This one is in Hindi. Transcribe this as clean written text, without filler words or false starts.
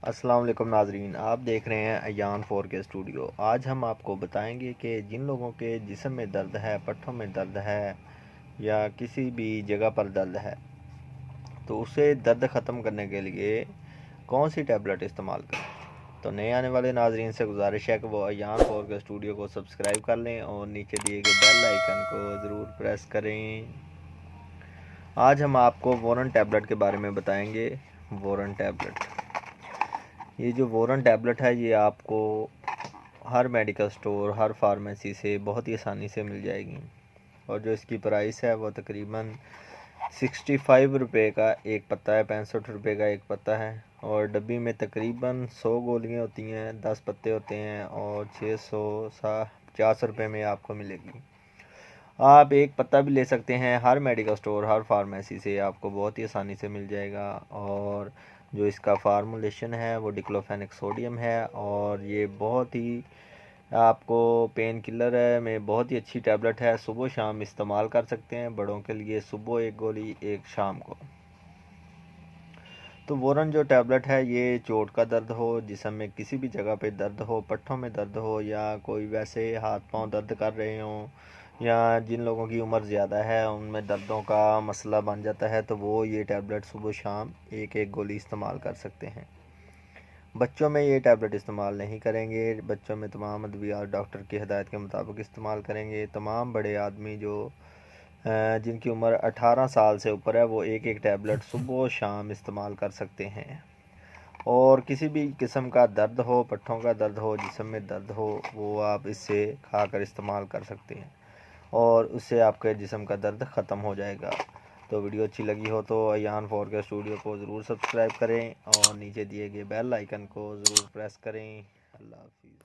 अस्सलाम वालेकुम नाजरीन, आप देख रहे हैं अयान 4K स्टूडियो। आज हम आपको बताएंगे कि जिन लोगों के जिस्म में दर्द है, पट्ठों में दर्द है या किसी भी जगह पर दर्द है, तो उसे दर्द ख़त्म करने के लिए कौन सी टैबलेट इस्तेमाल करें। तो नए आने वाले नाजरीन से गुजारिश है कि वो अयान 4K स्टूडियो को सब्सक्राइब कर लें और नीचे दिए गए बेल आइकन को ज़रूर प्रेस करें। आज हम आपको वोरन टैबलेट के बारे में बताएंगे। वोरन टैबलेट, ये जो वोरन टैबलेट है ये आपको हर मेडिकल स्टोर, हर फार्मेसी से बहुत ही आसानी से मिल जाएगी। और जो इसकी प्राइस है वो तकरीबन 65 रुपये का एक पत्ता है, 65 रुपये का एक पत्ता है। और डब्बी में तकरीबन 100 गोलियाँ होती हैं, 10 पत्ते होते हैं और 650 रुपये में आपको मिलेगी। आप एक पत्ता भी ले सकते हैं, हर मेडिकल स्टोर, हर फार्मेसी से आपको बहुत ही आसानी से मिल जाएगा। और जो इसका फार्मूलेशन है वो डिक्लोफेनिक सोडियम है और ये बहुत ही आपको पेन किलर है में बहुत ही अच्छी टैबलेट है। सुबह शाम इस्तेमाल कर सकते हैं। बड़ों के लिए सुबह एक गोली, एक शाम को। तो वोरन जो टैबलेट है ये चोट का दर्द हो, जिस्म में किसी भी जगह पे दर्द हो, पट्ठों में दर्द हो या कोई वैसे हाथ पांव दर्द कर रहे हों या जिन लोगों की उम्र ज़्यादा है उनमें दर्दों का मसला बन जाता है, तो वो ये टैबलेट सुबह शाम एक एक गोली इस्तेमाल कर सकते हैं। बच्चों में ये टैबलेट इस्तेमाल नहीं करेंगे। बच्चों में तमाम अद्वियात डॉक्टर की हिदायत के मुताबिक इस्तेमाल करेंगे। तमाम बड़े आदमी जो जिनकी उम्र 18 साल से ऊपर है वो एक एक टैबलेट सुबह शाम इस्तेमाल कर सकते हैं। और किसी भी किस्म का दर्द हो, पट्ठों का दर्द हो, जिस्म में दर्द हो, वो आप इससे खाकर इस्तेमाल कर सकते हैं और उससे आपके जिस्म का दर्द ख़त्म हो जाएगा। तो वीडियो अच्छी लगी हो तो अयान 4K स्टूडियो को ज़रूर सब्सक्राइब करें और नीचे दिए गए बेल आइकन को ज़रूर प्रेस करें। अल्लाह हाफिज़।